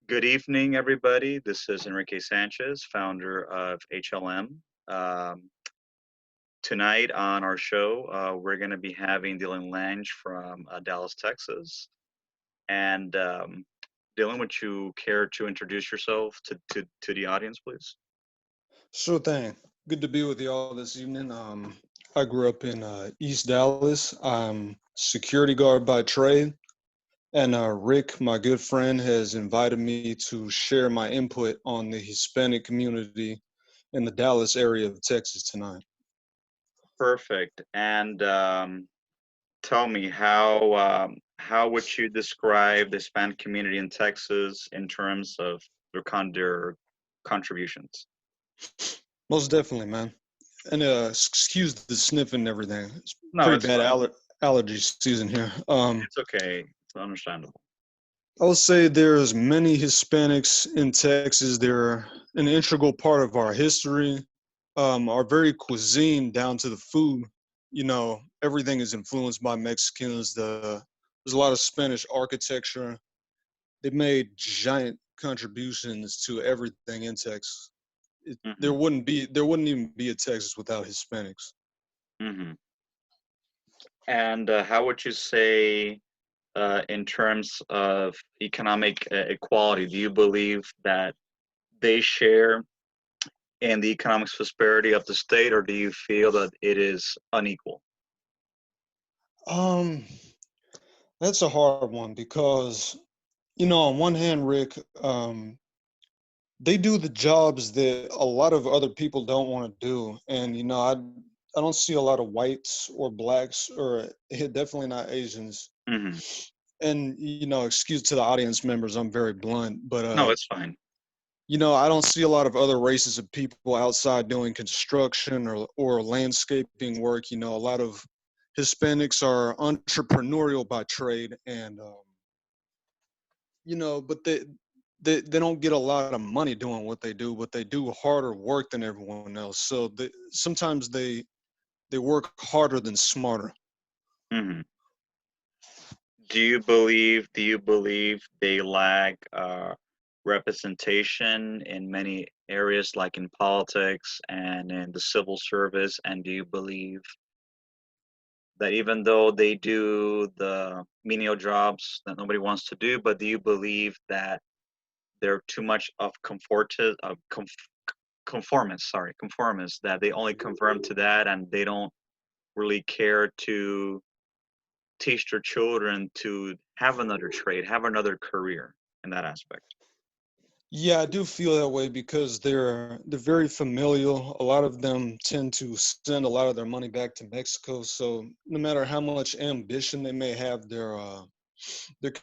Good evening, everybody. This is Enrique Sanchez, founder of HLM. Um, Tonight on our show, we're going to be having Dillon Lange from Dallas, Texas. And Dylan, would you care to introduce yourself to the audience, please? Sure thing. Good to be with you all this evening. I grew up in East Dallas. I'm security guard by trade, and Rick, my good friend, has invited me to share my input on the Hispanic community in the Dallas area of Texas tonight. Perfect. And tell me, how would you describe the Hispanic community in Texas in terms of their contributions? Most definitely, man. And excuse the sniffing and everything. It's No, pretty it's bad fine. allergy season here. It's okay. It's understandable. I would say there's many Hispanics in Texas. They're an integral part of our history, our very cuisine down to the food. You know, everything is influenced by Mexicans. There's a lot of Spanish architecture. They made giant contributions to everything in Texas. Hmm. There wouldn't even be a Texas without Hispanics. Hmm. And how would you say, in terms of economic equality, do you believe that they share in the economic prosperity of the state, or do you feel that it is unequal? Um, that's a hard one because on one hand, Rick, they do the jobs that a lot of other people don't want to do, and I don't see a lot of whites or blacks or definitely not Asians. Hmm. And excuse to the audience members, I'm very blunt, but No, it's fine. I don't see a lot of other races of people outside doing construction or landscaping work. A lot of Hispanics are entrepreneurial by trade, and but they don't get a lot of money doing what they do, but they do harder work than everyone else. So sometimes they work harder than smarter. Hmm. Do you believe they lack representation in many areas, like in politics and in the civil service? And do you believe that even though they do the menial jobs that nobody wants to do, but do you believe that they're too much of conformists, that they only conform to that and they don't really care to teach their children to have another trade, have another career in that aspect? Yeah, I do feel that way because they're very familial. A lot of them tend to send a lot of their money back to Mexico. So no matter how much ambition they may have, they're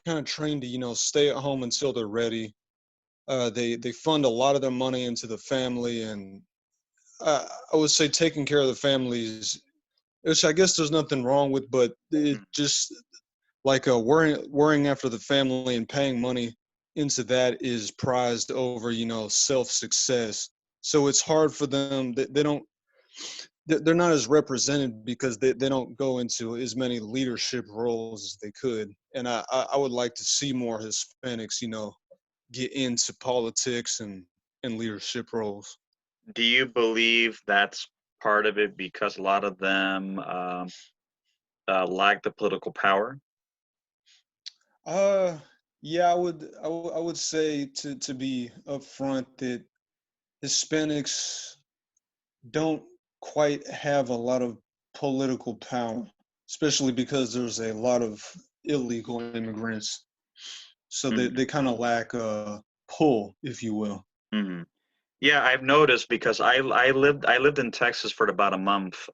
kind of trained to stay at home until they're ready. They fund a lot of their money into the family, and I would say taking care of the families, which I guess there's nothing wrong with, but it Mm. just like worrying after the family and paying money into that is prized over self success. So it's hard for them. They don't. They're not as represented because they don't go into as many leadership roles as they could. And I would like to see more Hispanics, get into politics and leadership roles. Do you believe that's part of it because a lot of them lack the political power? Uh, yeah, I would say to be upfront that Hispanics don't quite have a lot of political power, especially because there's a lot of illegal immigrants. So they kind of lack a pull, if you will. Mm-hmm. Yeah, I've noticed because I lived in Texas for about a month,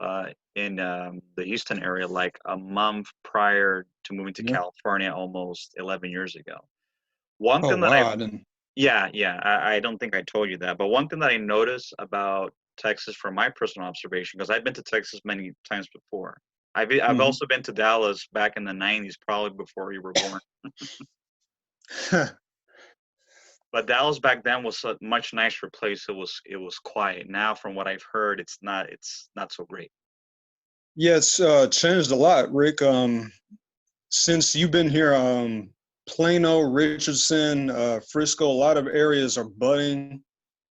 in the Houston area, like a month prior to moving to Yeah. California almost 11 years ago. One Oh thing that I wow, I didn't. Yeah, yeah, I don't think I told you that, but one thing that I noticed about Texas from my personal observation, because I've been to Texas many times before. I've Hmm. also been to Dallas back in the 90s, probably before you were born. But Dallas back then was a much nicer place. It was quiet. Now, from what I've heard, it's not so great. Yeah, it's changed a lot, Rick. Since you've been here, Plano, Richardson, Frisco, a lot of areas are budding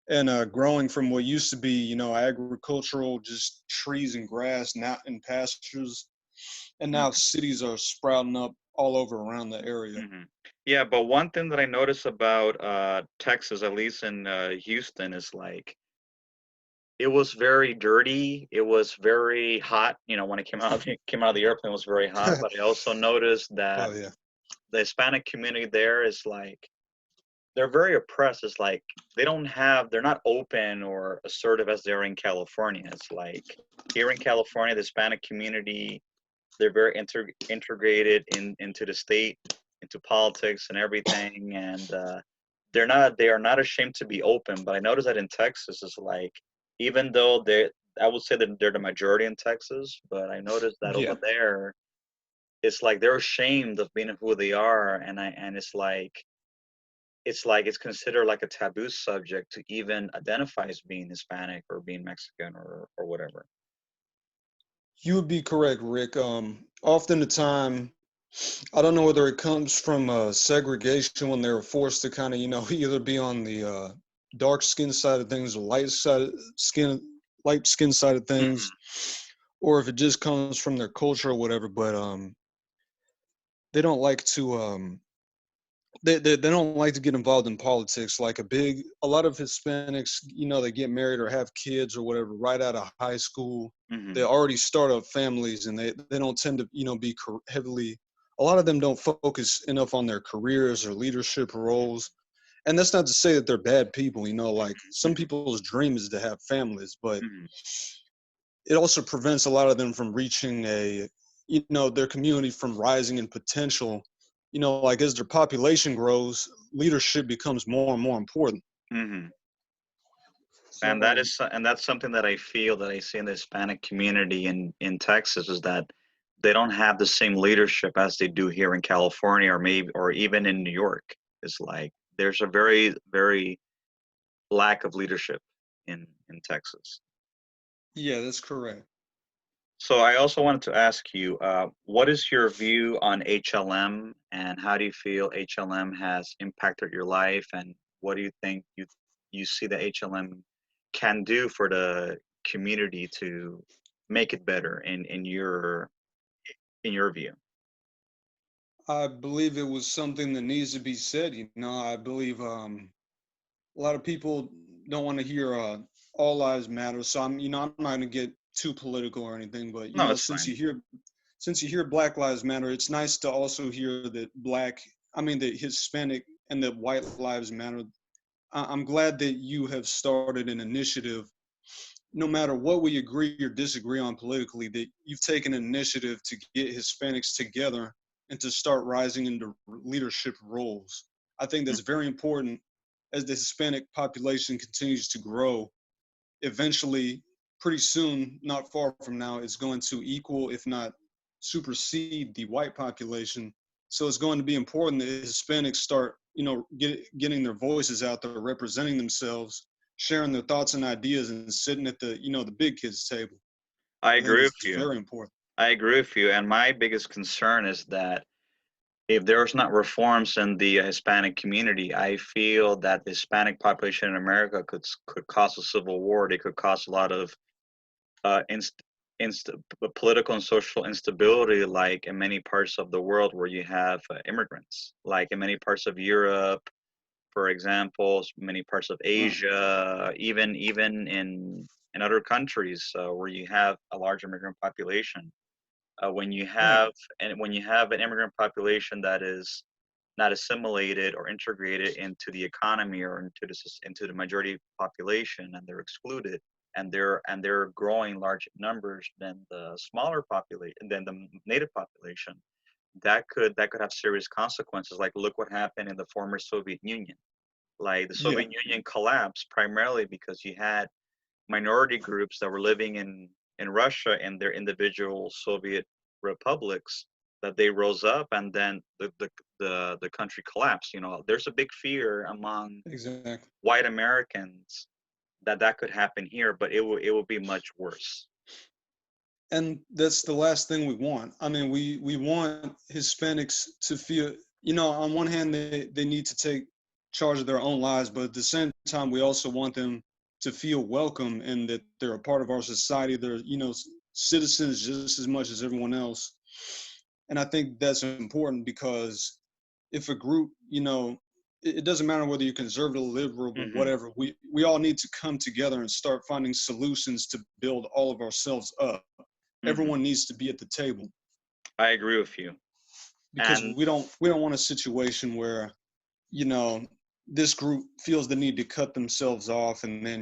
and growing from what used to be, agricultural, just trees and grass, not in pastures. And now cities are sprouting up all over around the area. Mm-hmm. Yeah, but one thing that I noticed about Texas, at least in Houston, is like it was very dirty. It was very hot. You know, when it came out of the airplane, it was very hot. But I also noticed that Oh yeah. the Hispanic community there is like they're very oppressed. It's like they're not open or assertive as they are in California. It's like here in California, the Hispanic community, they're very integrated into the state, into politics and everything, and they are not ashamed to be open. But I noticed that in Texas, it's like even though I would say that they're the majority in Texas, but I noticed that over Yeah. there, it's like they're ashamed of being who they are, and it's like it's considered like a taboo subject to even identify as being Hispanic or being Mexican or whatever. You would be correct, Rick. Often the time, I don't know whether it comes from segregation when they were forced to kind of, either be on the dark skin side of things or light skin side of things, Hmm. or if it just comes from their culture or whatever. But they don't like to they don't like to get involved in politics. Like a lot of Hispanics, they get married or have kids or whatever right out of high school. They Hmm. already start up families, and they don't tend to be heavily. A lot of them don't focus enough on their careers or leadership roles. And that's not to say that they're bad people. Like some Hmm. people's dream is to have families, but Hmm. it also prevents a lot of them from reaching their community from rising in potential. Like as their population grows, leadership becomes more and more important. Hmm. And So and that's something that I feel that I see in the Hispanic community in Texas is that they don't have the same leadership as they do here in California or maybe or even in New York. It's like there's a very lack of leadership in Texas. yeah, that's correct. So I also wanted to ask you, what is your view on HLM, and how do you feel HLM has impacted your life, and what do you think you see that HLM can do for the community to make it better in your view? I believe it was something that needs to be said. I believe a lot of people don't want to hear all lives matter. So I'm not going to get too political or anything, but No, it's fine. since you hear Black Lives Matter, it's nice to also hear that the Hispanic and the white lives matter. I'm glad that you have started an initiative, no matter what we agree or disagree on politically, that you've taken an initiative to get Hispanics together and to start rising into leadership roles. I think that's very important as the Hispanic population continues to grow. Eventually, pretty soon, not far from now, it's going to equal, if not supersede, the white population. So it's going to be important that Hispanics start, getting their voices out there, representing themselves, sharing their thoughts and ideas, and sitting at the big kids table. I I think agree with it's you. very important. I agree with you. And my biggest concern is that if there's not reforms in the Hispanic community, I feel that the Hispanic population in America could cause a civil war. They could cause a lot of inst, political and social instability, like in many parts of the world where you have immigrants, like in many parts of Europe, for example, many parts of Right. Asia, even in other countries where you have a large immigrant population. When you Right. have when you have an immigrant population that is not assimilated or integrated into the economy or into the majority population, and they're excluded, and they're growing large numbers than the smaller population than the native population, that could have serious consequences. Like look what happened in the former Soviet Union. Like the Yeah. Soviet Union collapsed primarily because you had minority groups that were living in Russia and their individual Soviet republics, that they rose up, and then the country collapsed. You know, there's a big fear among Exactly. white Americans that that could happen here, but it will be much worse. And that's the last thing we want. I mean, we want Hispanics to feel. on one hand, they need to take charge of their own lives, but at the same time, we also want them to feel welcome and that they're a part of our society. They're, citizens just as much as everyone else. And I think that's important because if a group, it doesn't matter whether you're conservative, liberal, Hmm. whatever, we all need to come together and start finding solutions to build all of ourselves up. Hmm. Everyone needs to be at the table I agree with you. because And we don't want a situation where you know this group feels the need to cut themselves off and then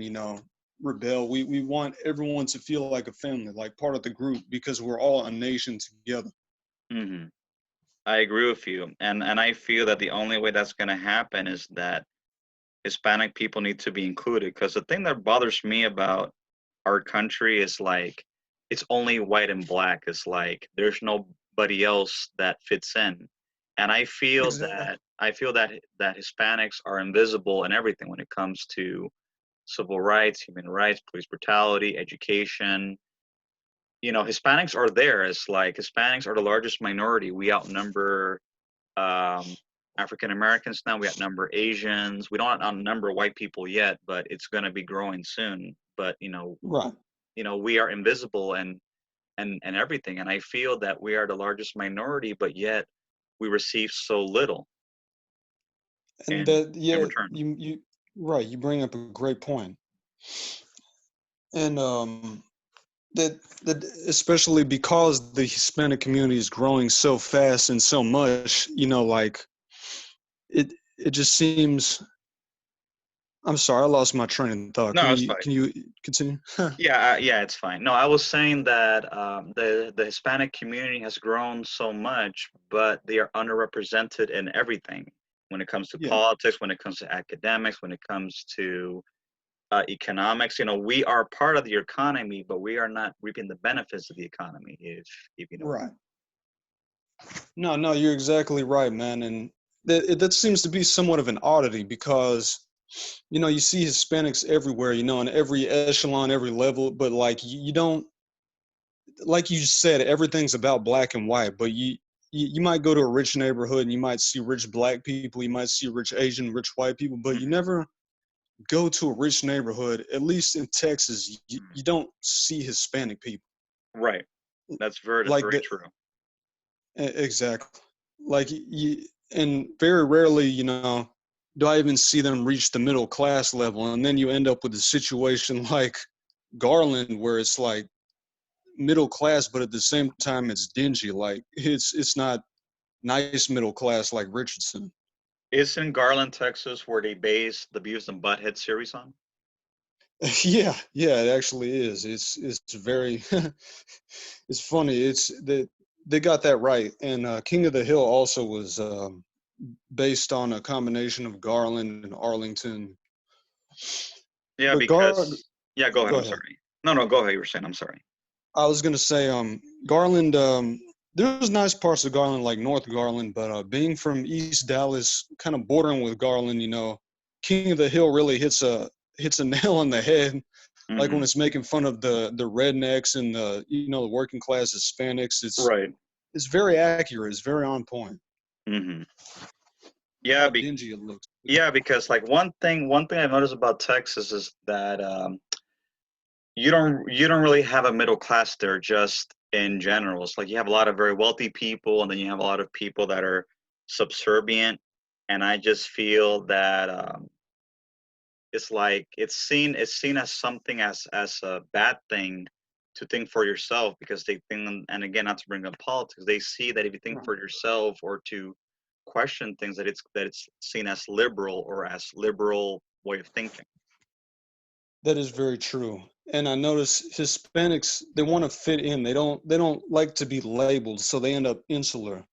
rebel. We want everyone to feel like a family, like part of the group, because we're all a nation together. hmm I agree with you. And I feel that the only way that's going to happen is that Hispanic people need to be included. Because the thing that bothers me about our country is like it's only white and black. It's like there's nobody else that fits in. And Exactly. I feel that Hispanics are invisible in everything when it comes to civil rights, human rights, police brutality, education. Hispanics are there. It's like Hispanics are the largest minority. We outnumber um, African Americans now. We outnumber Asians. We don't outnumber white people yet, but it's going to be growing soon. But Right. we are invisible and everything. And I feel that we are the largest minority, but yet we receive so little And in that, yeah, return. you right, you bring up a great point. And that especially because the Hispanic community is growing so fast and so much, like it just seems. I'm sorry, I lost my train of thought. No, it's fine. Can you continue? Yeah, yeah, it's fine. No, I was saying that the Hispanic community has grown so much, but they are underrepresented in everything when it comes to Yeah, politics, when it comes to academics, when it comes to economics. We are part of the economy, but we are not reaping the benefits of the economy. If you know what I right. No, no, you're exactly right, man. And that seems to be somewhat of an oddity because, you see Hispanics everywhere, in every echelon, every level, but like you don't, like you said, everything's about black and white, but you might go to a rich neighborhood and you might see rich black people, you might see rich Asian, rich white people, but mean. you never go to a rich neighborhood, at least in Texas, you don't see Hispanic people. Right. That's Like very that. true. Exactly. Like and very rarely, do I even see them reach the middle class level, and then you end up with a situation like Garland, where it's like middle class, but at the same time it's dingy. Like it's not nice middle class like Richardson. Is in Garland, Texas, where they base the Beavis and Butthead series on? Yeah, yeah, it actually is. It's very it's funny. It's that they got that right. And King of the Hill also was based on a combination of Garland and Arlington. Yeah, But yeah, go ahead. go I'm ahead. sorry. No, no, go ahead. You were saying. I'm sorry. I was gonna say, Garland. There's nice parts of Garland, like North Garland, but being from East Dallas, kind of bordering with Garland, King of the Hill really hits a nail on the head. Like when Hmm. it's making fun of the rednecks and the working class Hispanics. Right. It's very accurate. It's very on point. Hmm. Yeah, How dingy it looks. yeah, because like one thing I've noticed about Texas is that you don't really have a middle class there just in general. It's like you have a lot of very wealthy people, and then you have a lot of people that are subservient. And I just feel that it's like it's seen as something as a bad thing to think for yourself, because they think, and again, not to bring up politics, they see that if you think Right. for yourself or to question things, that it's seen as liberal or as liberal way of thinking. That is very true. And I notice Hispanics, they want to fit in. They don't like to be labeled, so they end up insular.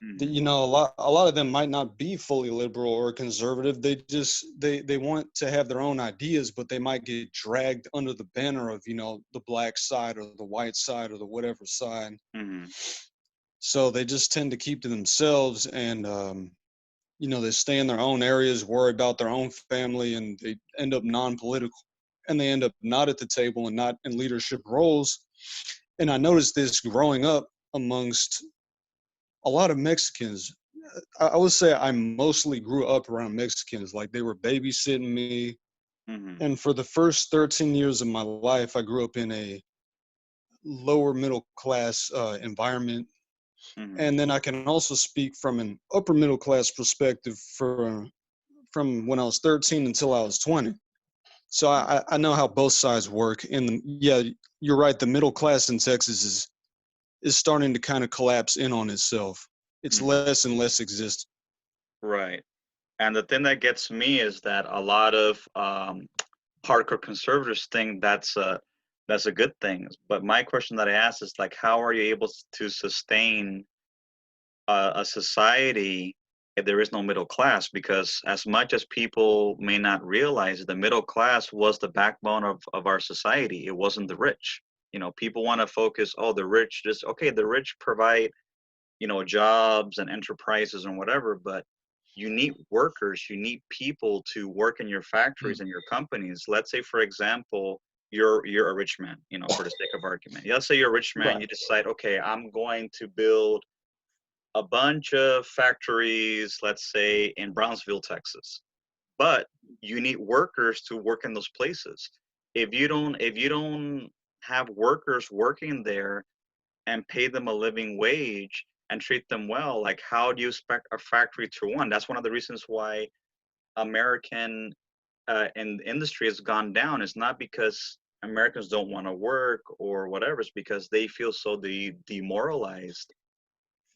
Hmm. A lot of them might not be fully liberal or conservative. They want to have their own ideas, but they might get dragged under the banner of, the black side or the white side or the whatever side. Hmm. So they just tend to keep to themselves and they stay in their own areas, worry about their own family, and they end up non-political, and they end up not at the table and not in leadership roles. And I noticed this growing up amongst a lot of Mexicans. I would say I mostly grew up around Mexicans. Like they were babysitting me. Mhm. And for the first 13 years of my life, I grew up in a lower middle class environment. Mhm. And then I can also speak from an upper middle class perspective from when I was 13 until I was 20. So Mhm. I know how both sides work. And yeah, you're right. The middle class in Texas is starting to kind of collapse in on itself. It's Mhm. less and less exist. Right. And the thing that gets me is that a lot of hardcore conservatives think that's a good thing. But my question that I ask is like, how are you able to sustain a society if there is no middle class? Because as much as people may not realize, the middle class was the backbone of our society. It wasn't the rich. You know, people want to focus, oh, the rich, just okay, the rich provide, jobs and enterprises and whatever, but you need workers, you need people to work in your factories Mm, and your companies. Let's say, for example, you're a rich man, for the sake of argument. Let's say you're a rich man, right. you decide, okay, I'm going to build a bunch of factories, let's say in Brownsville, Texas. But you need workers to work in those places. If you don't have workers working there and pay them a living wage and treat them well, like how do you expect a factory to run? That's one of the reasons why American industry has gone down. It's not because Americans don't want to work or whatever. It's because they feel so demoralized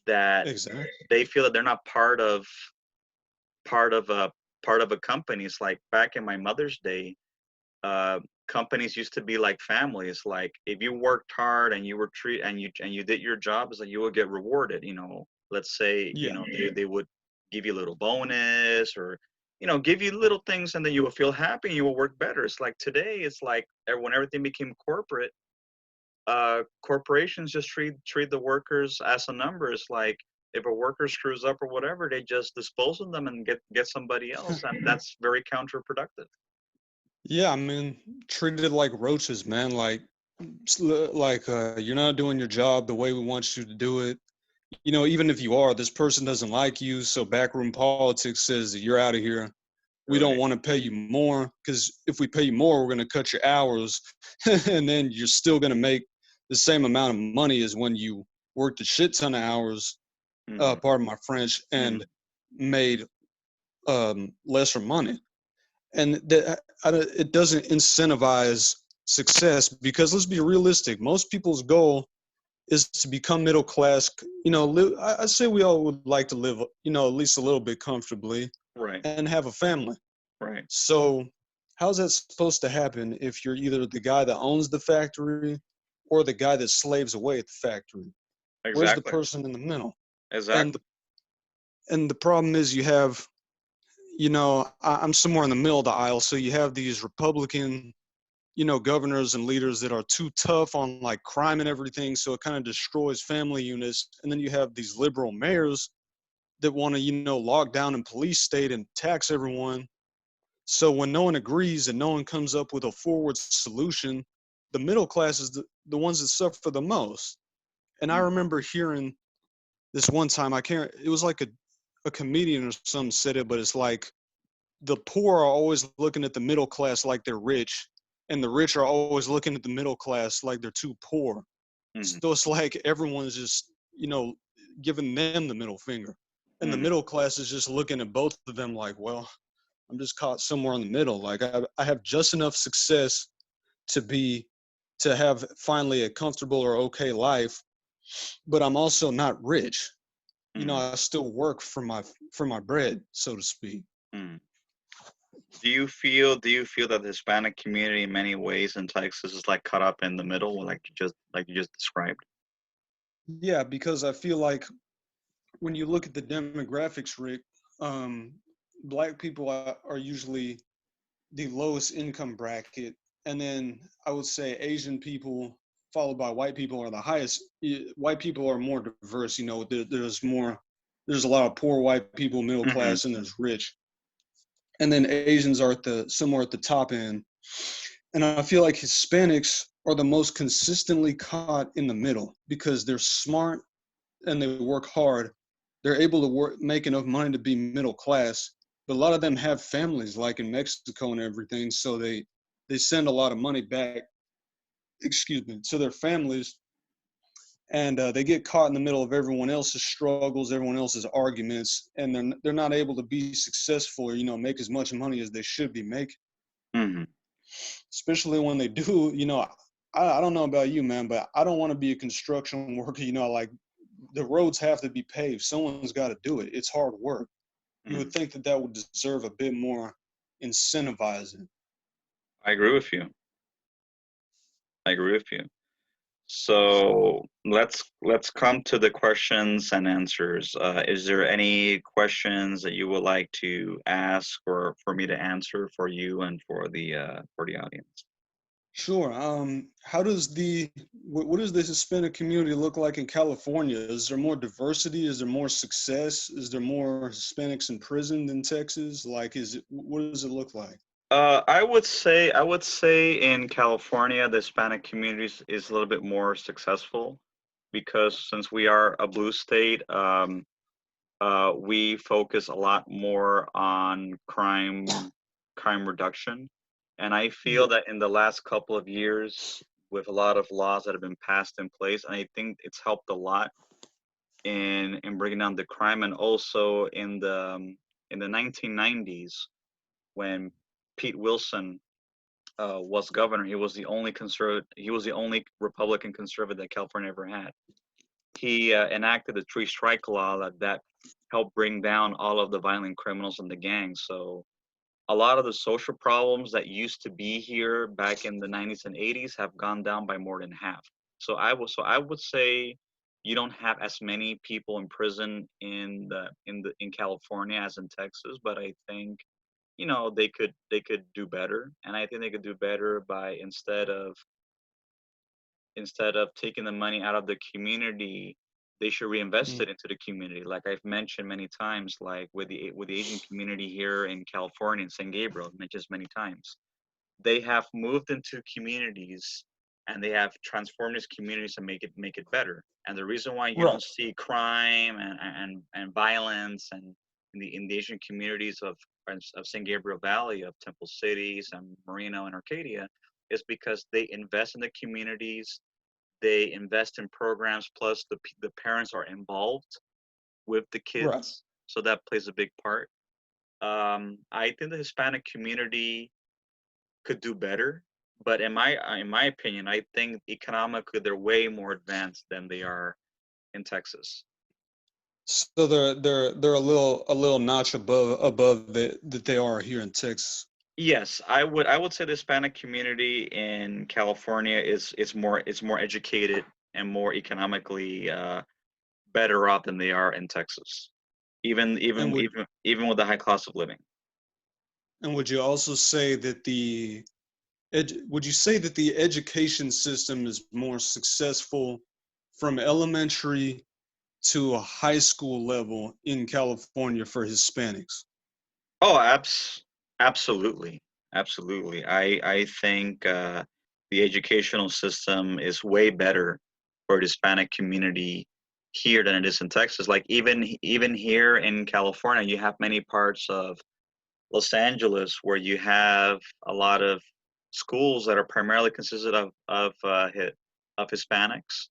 that Exactly. they feel that they're not part of a part of a company. It's like back in my mother's day, uh, companies used to be like families. Like if you worked hard and you were and you did your job, is that you would get rewarded. Let's say Yeah. they would give you a little bonus or give you little things, and then you will feel happy and you will work better. It's like today, it's like when everything became corporate, corporations just treat the workers as a number. It's like if a worker screws up or whatever, they just dispose of them and get somebody else, and that's very counterproductive. Yeah, I mean, treated like roaches, man. Like you're not doing your job the way we want you to do it. Even if you are, this person doesn't like you, so backroom politics says that you're out of here. We don't Right. want to pay you more because if we pay you more, we're going to cut your hours, and then you're still going to make the same amount of money as when you worked a shit ton of hours. Hmm. Pardon my French, Hmm. and made lesser money. And that it doesn't incentivize success because let's be realistic. Most people's goal is to become middle class. I say we all would like to live, at least a little bit comfortably Right. and have a family. Right. So how's that supposed to happen if you're either the guy that owns the factory or the guy that slaves away at the factory? Where's the Exactly. person in the middle? And Exactly. and the problem is you have, I'm somewhere in the middle of the aisle, so you have these Republican, governors and leaders that are too tough on like crime and everything, so it kind of destroys family units. And then you have these liberal mayors that want to, lock down in police state and tax everyone. So when no one agrees and no one comes up with a forward solution, the middle class is the ones that suffer the most. And I Mhm. remember hearing this one time, I can't, it was like a comedian or something said it, but it's like the poor are always looking at the middle class like they're rich, and the rich are always looking at the middle class like they're too poor. Mhm. So it's like everyone's just, giving them the middle finger. And the Mhm. middle class is just looking at both of them like, well, I'm just caught somewhere in the middle. Like I have just enough success to be to have finally a comfortable or okay life, but I'm also not rich. Mhm. I still work for my bread, so to speak. Mhm. Do you feel that the Hispanic community in many ways in Texas is like caught up in the middle, like you just described? Yeah, because I feel like when you look at the demographics, Rick, um, black people are usually the lowest income bracket, and then I would say Asian people, followed by white people, are the highest. White people are more diverse. There's a lot of poor white people, middle Mhm. class, and there's rich, and then Asians are at the somewhere at the top end. And I feel like Hispanics are the most consistently caught in the middle because they're smart and they work hard, they're able to make enough money to be middle class, but a lot of them have families like in Mexico and everything, so they send a lot of money back, excuse me, to their families, and they get caught in the middle of everyone else's struggles, everyone else's arguments, and they're not able to be successful or make as much money as they should be making. Hmm. Especially when they do, I don't know about you, man, but I don't want to be a construction worker. Like the roads have to be paved. Someone's got to do it. It's hard work. You Hmm. would think that would deserve a bit more incentivizing. I agree with you. I agree with you. So let's come to the questions and answers. Is there any questions that you would like to ask or for me to answer for you and for the audience? Sure. How does what does the Hispanic community look like in California? Is there more diversity? Is there more success? Is there more Hispanics in prison than Texas? Like, what does it look like? I would say in California, the Hispanic community is a little bit more successful because since we are a blue state, we focus a lot more on crime reduction, and I feel Yeah. that in the last couple of years, with a lot of laws that have been passed in place, and I think it's helped a lot in bringing down the crime, and also in the 1990s when Pete Wilson was governor, he was the only Republican conservative that California ever had. He enacted the three strike law that helped bring down all of the violent criminals and the gangs. So a lot of the social problems that used to be here back in the 90s and 80s have gone down by more than half. So I would say you don't have as many people in prison in California as in Texas, but I think they could do better, and I think they could do better by instead of taking the money out of the community, they should reinvest Mm. it into the community. Like I've mentioned many times, like with the Asian community here in California, in San Gabriel, mentioned many times, they have moved into communities and they have transformed these communities to make it better. And the reason why you Right. don't see crime and violence and in the Asian communities of San Gabriel Valley, of Temple City, San Marino, and Arcadia is because they invest in the communities, they invest in programs, plus the parents are involved with the Right. kids, so that plays a big part. I think the Hispanic community could do better, but in my opinion, I think economically they're way more advanced than they are in Texas. So they're a little notch above that they are here in Texas. Yes, I would say the Hispanic community in California is more educated and more economically better off than they are in Texas, even And even would even even with the high cost of living. and would you also say that would you say that the education system is more successful from elementary to a high school level in California for Hispanics? Oh, absolutely, absolutely. I think the educational system is way better for the Hispanic community here than it is in Texas. Like even here in California, you have many parts of Los Angeles where you have a lot of schools that are primarily consisted of Hispanics,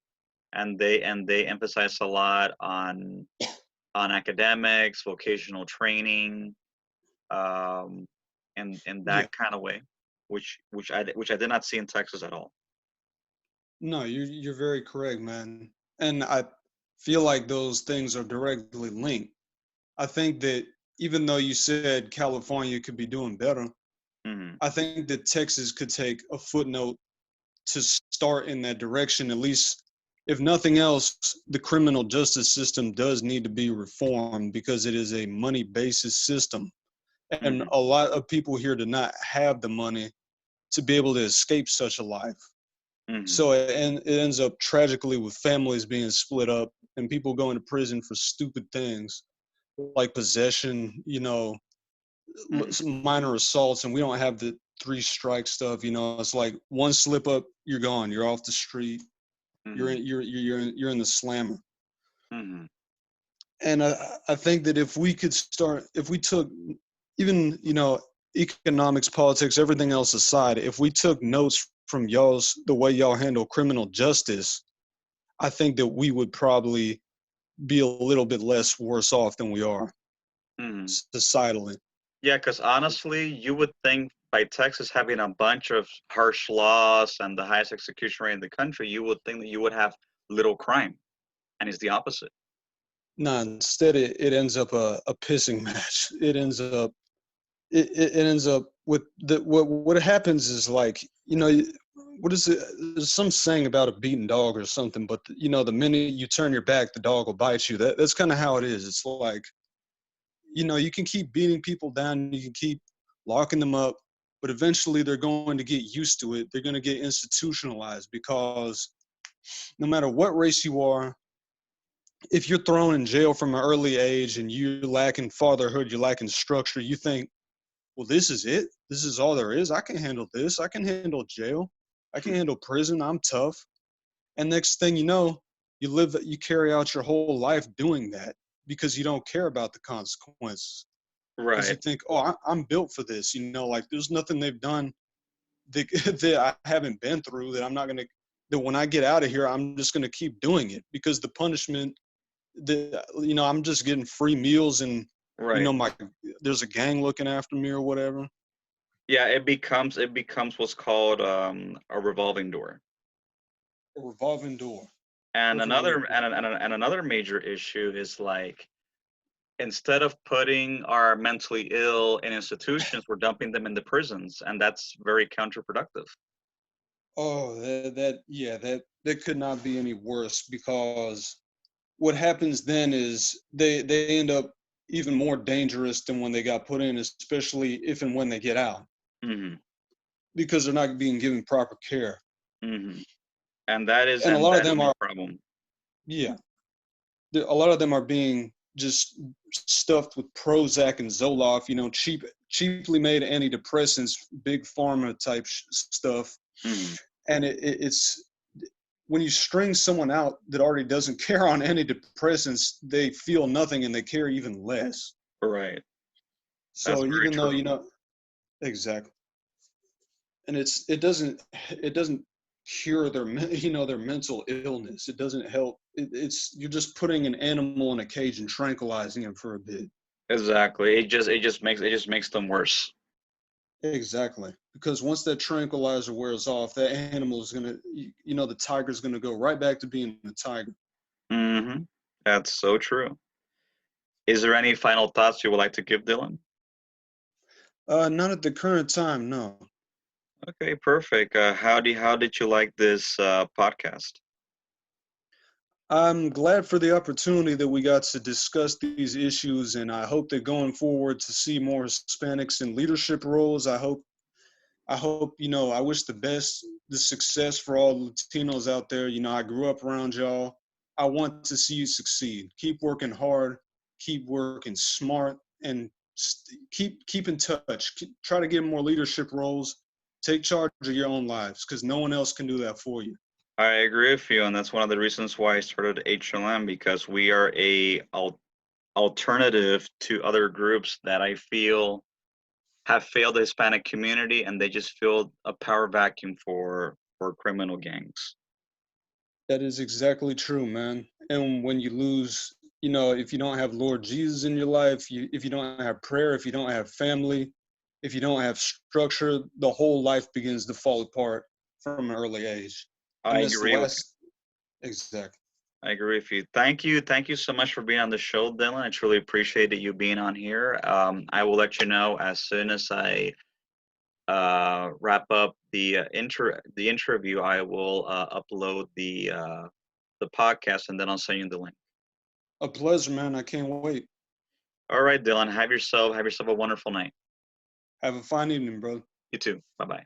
and they emphasize a lot on academics, vocational training, um, and Yeah. that kind of way, which I did not see in Texas at all. No, you're very correct, man. And I feel like those things are directly linked. I think that even though you said California could be doing better, Hmm. I think that Texas could take a footnote to start in that direction. At least, if nothing else, the criminal justice system does need to be reformed because it is a money basis system. And Hmm. a lot of people here do not have the money to be able to escape such a life. Hmm. So it ends up tragically with families being split up and people going to prison for stupid things like possession, Hmm. some minor assaults, and we don't have the three strike stuff. It's like one slip up, you're gone. You're off the street. You're Hmm. in. You're in the slammer. Hmm. And I think that if we could start, if we took even, economics, politics, everything else aside, if we took notes from the way y'all handle criminal justice, I think that we would probably be a little bit less worse off than we are Hmm. societally. Yeah, because honestly, you would think by Texas having a bunch of harsh laws and the highest execution rate in the country, you would think that you would have little crime, and it's the opposite. Nah, instead it ends up a pissing match. It ends up with what happens is like, what is it? There's some saying about a beaten dog or something, but the minute you turn your back, the dog will bite you. That's kind of how it is. It's like, you can keep beating people down, you can keep locking them up, but eventually they're going to get used to it. They're going to get institutionalized because no matter what race you are, if you're thrown in jail from an early age and you're lacking fatherhood, you're lacking structure, you think, well, this is it. This is all there is. I can handle this. I can handle jail. I can handle prison. I'm tough. And next thing you know, you carry out your whole life doing that because you don't care about the consequences. Because you Right, think, oh, I'm built for this. Like there's nothing they've done that, that I haven't been through that I'm not going to, that when I get out of here, I'm just going to keep doing it because the punishment that, I'm just getting free meals and, right. my, there's a gang looking after me or whatever. Yeah, it becomes what's called a revolving door. A revolving door. And Perfect way to another put it. and another major issue is like instead of putting our mentally ill in institutions, we're dumping them in the prisons, and that's very counterproductive. Oh, yeah, that could not be any worse because what happens then is they end up even more dangerous than when they got put in, especially if and when they get out, Hmm. because they're not being given proper care. Hmm. And that is And a and lot of that is them my are, problem. yeah, a lot of them are being just stuffed with Prozac and Zoloft, cheaply made antidepressants, big pharma type stuff. Hmm. And it's when you string someone out that already doesn't care on antidepressants, they feel nothing and they care even less. Right. That's So very even though, true. exactly, and it doesn't cure their mental illness. It doesn't help. It's you're just putting an animal in a cage and tranquilizing him for a bit. Exactly. It just makes them worse. Exactly. Because once that tranquilizer wears off, that animal is gonna, the tiger's gonna go right back to being a tiger. Hmm. That's so true. Is there any final thoughts you would like to give, Dylan? Not at the current time, no. Okay, perfect. How did you like this podcast? I'm glad for the opportunity that we got to discuss these issues, and I hope that going forward to see more Hispanics in leadership roles. I hope, I wish the success for all Latinos out there. I grew up around y'all. I want to see you succeed. Keep working hard, keep working smart, and keep in touch. Try to get more leadership roles. Take charge of your own lives because no one else can do that for you. I agree with you, and that's one of the reasons why I started HLM because we are a alternative to other groups that I feel have failed the Hispanic community, and they just filled a power vacuum for criminal gangs. That is exactly true, man. And when you lose, if you don't have Lord Jesus in your life, if you don't have prayer, if you don't have family, if you don't have structure, the whole life begins to fall apart from an early age. I And that's the agree with you. last, exactly. I agree with you. Thank you so much for being on the show, Dylan. I truly appreciated you being on here. I will let you know as soon as I wrap up the interview. I will upload the podcast, and then I'll send you the link. A pleasure, man. I can't wait. All right, Dylan. Have yourself a wonderful night. Have a fine evening, brother. You too. Bye bye.